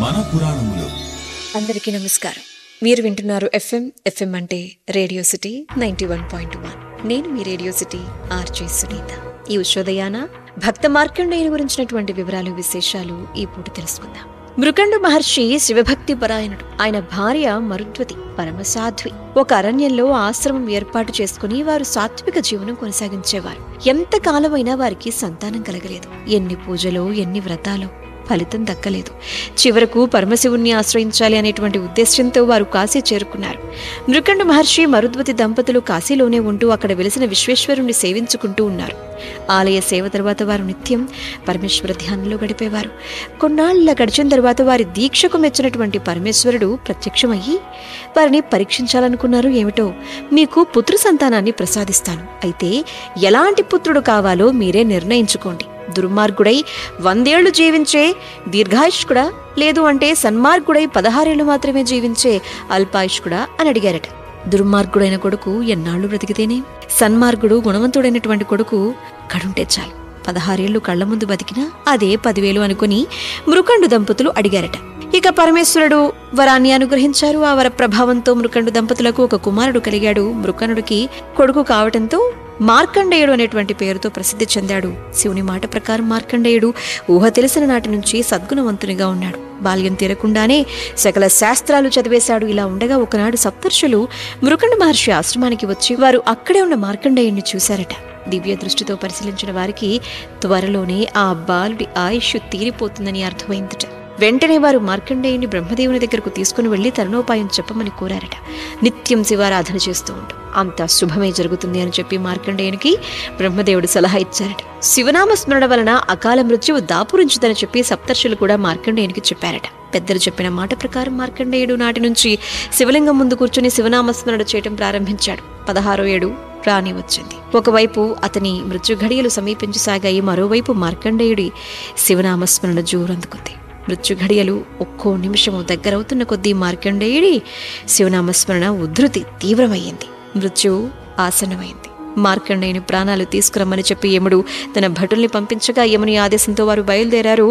మన పురాణములు. అందరికీ నమస్కారం. మీరు వింటున్నారు ఎఫ్ఎం అంటే రేడియో సిటీ 91.1. నేను మీ రేడియో సిటీ ఆర్జే సునీత. ఈ ఉషోదయాన భక్త మార్కండేయుని గురించినటువంటి వివరాలు, విశేషాలు ఈ పూట తెలుసుకుందాం. మృకండు మహర్షి శివభక్తి పరాయణుడు. ఆయన భార్య మరుద్వతి పరమసాధ్వి. ఒక అరణ్యంలో ఆశ్రమం ఏర్పాటు చేసుకుని వారు సాత్విక జీవనం కొనసాగించేవారు. ఎంత కాలమైనా వారికి సంతానం కలగలేదు. ఎన్ని పూజలో ఎన్ని వ్రతాలో ఫలితం దక్కలేదు. చివరకు పరమశివుణ్ణి ఆశ్రయించాలి అనేటువంటి ఉద్దేశ్యంతో వారు కాశీ చేరుకున్నారు. మృకండు మహర్షి మరుద్వతి దంపతులు కాశీలోనే ఉంటూ అక్కడ వెలిసిన విశ్వేశ్వరుణ్ణి సేవించుకుంటూ ఉన్నారు. ఆలయ సేవ తర్వాత వారు నిత్యం పరమేశ్వర ధ్యానంలో గడిపేవారు. కొన్నాళ్ల గడిచిన తర్వాత వారి దీక్షకు మెచ్చినటువంటి పరమేశ్వరుడు ప్రత్యక్షమయ్యి వారిని పరీక్షించాలనుకున్నారు. ఏమిటో, మీకు పుత్ర సంతానాన్ని ప్రసాదిస్తాను, అయితే ఎలాంటి పుత్రుడు కావాలో మీరే నిర్ణయించుకోండి. దుర్మార్గుడై 100 ఏళ్లు జీవించే దీర్ఘాయుష్కుడా, లేదు అంటే సన్మార్గుడై 16 ఏళ్లు మాత్రమే జీవించే అల్పాయుష్కుడా అని అడిగారట. దుర్మార్గుడైన కొడుకు ఎన్నాళ్లు బ్రతికితేనే, సన్మార్గుడు గుణవంతుడైనటువంటి కొడుకు కడుంటే చాలు. 16 ఏళ్లు కళ్ల ముందు బతికినా అదే 10,000 అనుకుని మృకండు దంపతులు అడిగారట. ఇక పరమేశ్వరుడు వరాన్ని అనుగ్రహించారు. ఆ వర ప్రభావంతో మృకండు దంపతులకు ఒక కుమారుడు కలిగాడు. మృకనుడికి కొడుకు కావటంతో మార్కండేయుడు అనేటువంటి పేరుతో ప్రసిద్ధి చెందాడు. శివుని మాట ప్రకారం మార్కండేయుడు ఊహ తెలిసిన నాటి నుంచి సద్గుణవంతునిగా ఉన్నాడు. బాల్యం తీరకుండానే సకల శాస్త్రాలు చదివేశాడు. ఇలా ఉండగా ఒకనాడు సప్తర్షులు మృకండు మహర్షి ఆశ్రమానికి వచ్చి వారు అక్కడే ఉన్న మార్కండేయుడిని చూశారట. దివ్య దృష్టితో పరిశీలించిన వారికి త్వరలోనే ఆ బాలుడి ఆయుష్ తీరిపోతుందని అర్థమైందట. వెంటనే వారు మార్కండేయుని బ్రహ్మదేవుని దగ్గరకు తీసుకుని వెళ్లి తరుణోపాయం చెప్పమని కోరారట. నిత్యం శివారాధన చేస్తూ ఉంటూ అంత శుభమే జరుగుతుంది అని చెప్పి మార్కండేయునికి బ్రహ్మదేవుడు సలహా ఇచ్చారట. శివనామ స్మరణ వలన అకాల మృత్యువు దాపురించుదని చెప్పి సప్తర్షులు కూడా మార్కండేయునికి చెప్పారట. పెద్దలు చెప్పిన మాట ప్రకారం మార్కండేయుడు నాటి నుంచి శివలింగం ముందు కూర్చుని శివనామస్మరణ చేయటం ప్రారంభించాడు. 16వ ఏడు రాని వచ్చింది. ఒకవైపు అతని మృత్యు ఘడియలు సమీపించసాగాయి, మరోవైపు మార్కండేయుడి శివనామస్మరణ జోరందుకుంది. మృత్యు ఘడియలు ఒక్కో నిమిషము దగ్గరవుతున్న కొద్దీ మార్కండేయుడి శివనామస్మరణ ఉద్ధృతి తీవ్రమయ్యింది. మృత్యువు ఆసన్నమైంది. మార్కండేయుని ప్రాణాలు తీసుకురమ్మని చెప్పి యముడు తన భటుల్ని పంపించగా యముని ఆదేశంతో వారు బయలుదేరారు.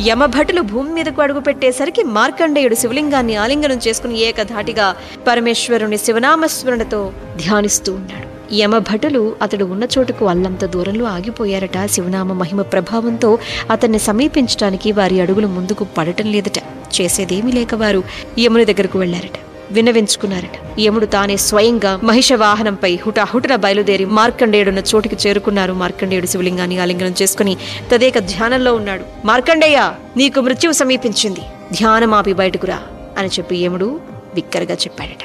యమభటులు భూమి మీదకు అడుగు పెట్టేసరికి మార్కండేయుడు శివలింగాన్ని ఆలింగనం చేసుకుని ఏకధాటిగా పరమేశ్వరుని శివనామస్మరణతో ధ్యానిస్తూ ఉన్నాడు. యమభటులు అతడు ఉన్న చోటుకు అల్లంత దూరంలో ఆగిపోయారట. శివనామ మహిమ ప్రభావంతో అతన్ని సమీపించడానికి వారి అడుగులు ముందుకు పడటం లేదట. చేసేదేమీ లేక వారు యముని దగ్గరకు వెళ్లారట. విన్నవించుకున్నారట. యముడు తానే స్వయంగా మహిష వాహనంపై హుటాహుటిన బయలుదేరి మార్కండేయుడున్న చోటికి చేరుకున్నారు. మార్కండేయుడు శివలింగాన్ని ఆలింగనం చేసుకుని తదేక ధ్యానంలో ఉన్నాడు. మార్కండేయ, నీకు మృత్యువు సమీపించింది, ధ్యానమాపి బయటకురా అని చెప్పి యముడు బిక్కరగా చెప్పాడట.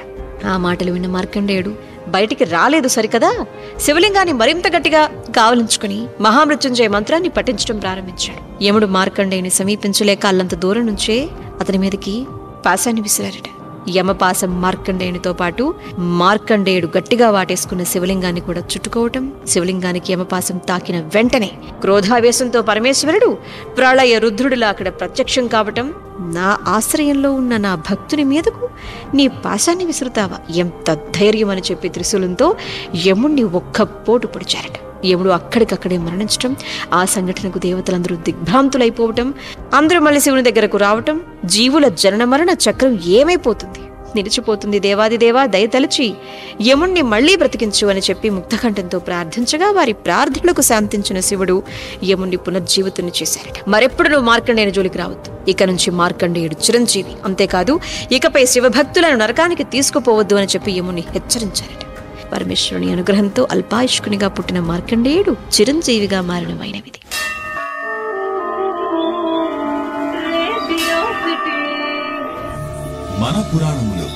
ఆ మాటలు విన్న మార్కండేయుడు బయటికి రాలేదు సరికదా, శివలింగాన్ని మరింత గట్టిగా కావలించుకుని మహామృత్యుంజయ మంత్రాన్ని పఠించడం ప్రారంభించాడు. యముడు మార్కండేయుని సమీపించలేక అల్లంత దూరం నుంచే అతని మీదకి పాశాన్ని విసిరారట. యమపాసం మార్కండేయునితో పాటు మార్కండేయుడు గట్టిగా వాటేసుకున్న శివలింగాన్ని కూడా చుట్టుకోవటం, శివలింగానికి యమపాసం తాకిన వెంటనే క్రోధావేశంతో పరమేశ్వరుడు ప్రళయ రుద్రుడిలా అక్కడ ప్రత్యక్షం కావటం, నా ఆశ్రయంలో ఉన్న నా భక్తుని మీదకు నీ పాశాన్ని విసురుతావా, ఎంత ధైర్యం అని చెప్పి త్రిశూలంతో యముణ్ణి ఒక్క పోటు పొడిచారట. యముడు అక్కడికక్కడే మరణించటం, ఆ సంఘటనకు దేవతలందరూ దిగ్భ్రాంతులైపోవటం, అందరూ మళ్ళీ శివుని దగ్గరకు రావటం, జీవుల జనన మరణ చక్రం ఏమైపోతుంది, నిలిచిపోతుంది. దేవాదిదేవా దయతలచి యముణ్ణి మళ్లీ బ్రతికించు అని చెప్పి ముక్తకంఠంతో ప్రార్థించగా వారి ప్రార్థనలకు శాంతించిన శివుడు యముణ్ణి పునర్జీవితుని చేశారట. మరెప్పుడు నువ్వు మార్కండేయుని జోలికి రావద్దు, ఇక నుంచి మార్కండేయుడు చిరంజీవి, అంతేకాదు ఇకపై శివభక్తులను నరకానికి తీసుకుపోవద్దు అని చెప్పి యముణ్ణి హెచ్చరించారట. పరమేశ్వరుని అనుగ్రహంతో అల్పాయుష్కునిగా పుట్టిన మార్కండేయుడు చిరంజీవిగా మారిన వైనవిది. మన పురాణములు.